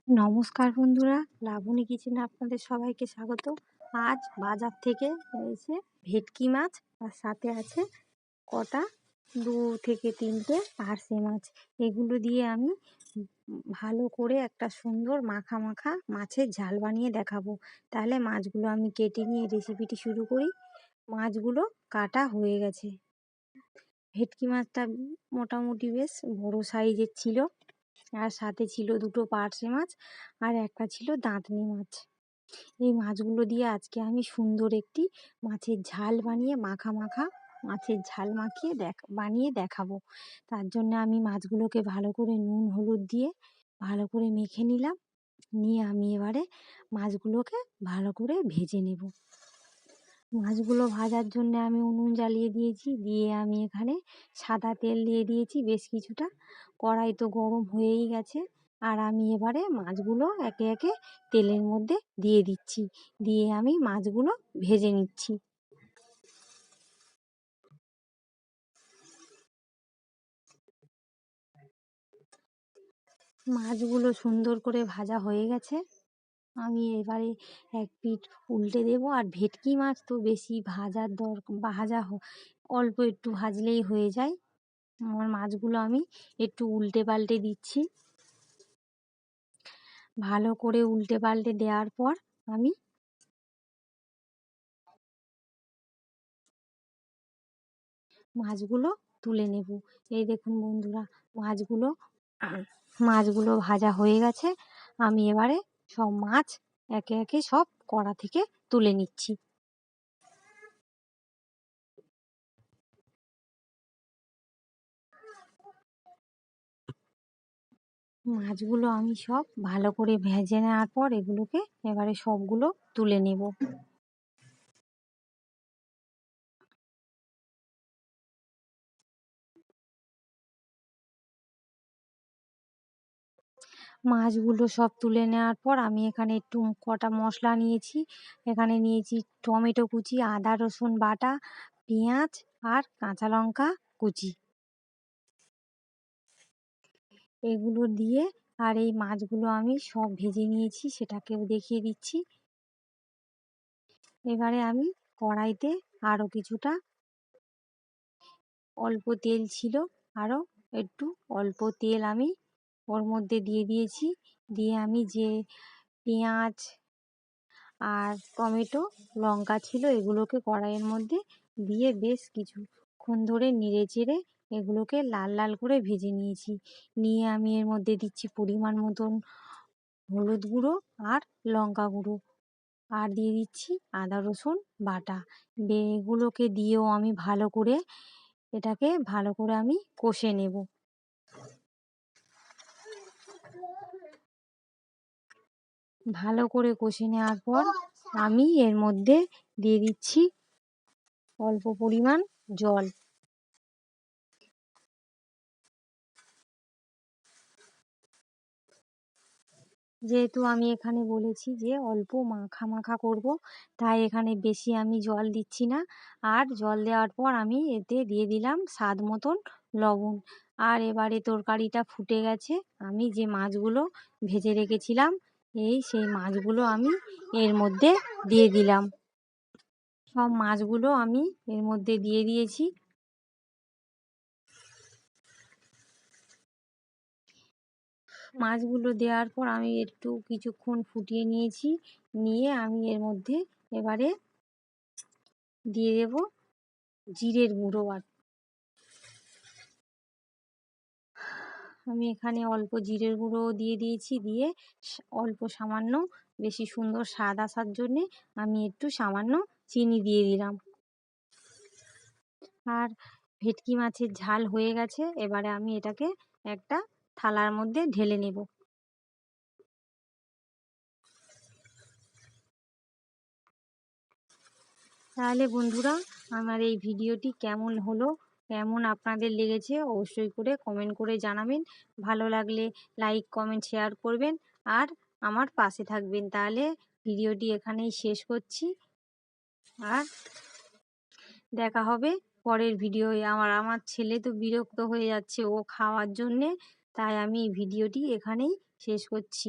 নমস্কার বন্ধুরা, লাবণী কিচেনে আপনাদের সবাইকে স্বাগত। আজ বাজার থেকে এসে ভেটকি মাছ আর সাথে আছে কটা 2 থেকে 3টে পার্শে মাছ। এগুলো দিয়ে আমি ভালো করে একটা সুন্দর মাখা মাখা মাছের ঝাল বানিয়ে দেখাবো। তাহলে মাছগুলো আমি কেটে নিয়ে রেসিপিটি শুরু করি। মাছগুলো কাটা হয়ে গেছে। ভেটকি মাছটা মোটামুটি বেশ বড় সাইজের ছিল, আর সাথে ছিল 2টো পার্শে মাছ আর একটা ছিল দাঁতনি মাছ। এই মাছগুলো দিয়ে আজকে আমি সুন্দর একটি মাছের ঝাল বানিয়ে মাখা মাখা মাছের ঝাল মাখিয়ে বানিয়ে দেখাবো। তার জন্য আমি মাছগুলোকে ভালো করে নুন হলুদ দিয়ে ভালো করে মেখে নিলাম। নিয়ে আমি এবারে মাছগুলোকে ভালো করে ভেজে নেব। মাছগুলো ভাজার জন্য আমি উনুন জ্বালিয়ে দিয়েছি, দিয়ে আমি এখানে সাদা তেল দিয়ে দিয়েছি বেশ কিছুটা। কড়াই তো গরম হয়েই গেছে, আর আমি এবারে মাছগুলো একে একে তেলের মধ্যে দিয়ে দিচ্ছি, দিয়ে আমি মাছগুলো ভেজে নিচ্ছি। মাছগুলো সুন্দর করে ভাজা হয়ে গেছে, আমি এবারে এক পিঠ উল্টে দেব। আর ভেটকি মাছ তো বেশি অল্প একটু ভাজলেই হয়ে যায়। আমার মাছগুলো আমি একটু উল্টে পাল্টে দিচ্ছি। ভালো করে উল্টে পাল্টে দেওয়ার পর আমি মাছগুলো তুলে নেব। এই দেখুন বন্ধুরা, মাছগুলো ভাজা হয়ে গেছে। আমি এবারে সব মাছ একে একে সব কড়া থেকে তুলে নিচ্ছি। মাছগুলো আমি সব ভালো করে ভেজে নেওয়ার পর এগুলোকে এবারে সবগুলো তুলে নেব। মাছগুলো সব তুলে নেওয়ার পর আমি এখানে একটু কটা মশলা নিয়েছি। এখানে নিয়েছি টমেটো কুচি, আদা রসুন বাটা, পেঁয়াজ আর কাঁচা লঙ্কা কুচি। এগুলো দিয়ে আর এই মাছগুলো আমি সব ভেজে নিয়েছি, সেটাকেও দেখিয়ে দিচ্ছি। এবারে আমি কড়াইতে আরও কিছুটা অল্প তেল ছিল, আরও একটু অল্প তেল আমি ওর মধ্যে দিয়ে দিয়েছি। দিয়ে আমি যে পেঁয়াজ আর টমেটো লঙ্কা ছিল এগুলোকে কড়াইয়ের মধ্যে দিয়ে বেশ কিছুক্ষণ ধরে নেড়ে চেড়ে এগুলোকে লাল লাল করে ভেজে নিয়েছি। নিয়ে আমি এর মধ্যে দিচ্ছি পরিমাণ মতন হলুদ গুঁড়ো আর লঙ্কা গুঁড়ো, আর দিয়ে দিচ্ছি আদা রসুন বাটা। এগুলোকে দিয়েও আমি ভালো করে আমি কষে নেব। ভালো করে কষে নেওয়ার পর আমি এর মধ্যে দিয়ে দিচ্ছি অল্প পরিমাণ জল। যেহেতু আমি এখানে বলেছি যে অল্প মাখা মাখা করব, তাই এখানে বেশি আমি জল দিচ্ছি না। আর জল দেওয়ার পর আমি এতে দিয়ে দিলাম স্বাদ মতন লবণ। আর এবারে তরকারিটা ফুটে গেছে, আমি যে মাছগুলো ভেজে রেখেছিলাম সেই মাছগুলো আমি এর মধ্যে দিয়ে দিলাম। সব মাছগুলো আমি এর মধ্যে দিয়ে দিয়েছি। মাছগুলো দেওয়ার পর আমি একটু কিছুক্ষণ ফুটিয়ে নিয়েছি। নিয়ে আমি এর মধ্যে এবারে দিয়ে দেব জিরের গুঁড়ো। আর আমি এখানে অল্প জিরের গুঁড়ো দিয়ে দিয়েছি, দিয়ে অল্প সামান্য, বেশি সুন্দর স্বাদ আসার জন্যে আমি একটু সামান্য চিনি দিয়ে দিলাম। আর ভেটকি মাছের ঝাল হয়ে গেছে, এবারে আমি এটাকে একটা থালার মধ্যে ঢেলে নেব। তাহলে বন্ধুরা, আমার এই ভিডিওটি কেমন হলো, কেমন আপনাদের লেগেছে অবশ্যই করে কমেন্ট করে জানাবেন। ভালো লাগলে লাইক কমেন্ট শেয়ার করবেন আর আমার পাশে থাকবেন। তাহলে ভিডিওটি এখানেই শেষ করছি, আর দেখা হবে পরের ভিডিওয়ে। আমার ছেলে তো বিরক্ত হয়ে যাচ্ছে ও খাওয়ার জন্যে, তাই আমি ভিডিওটি এখানেই শেষ করছি।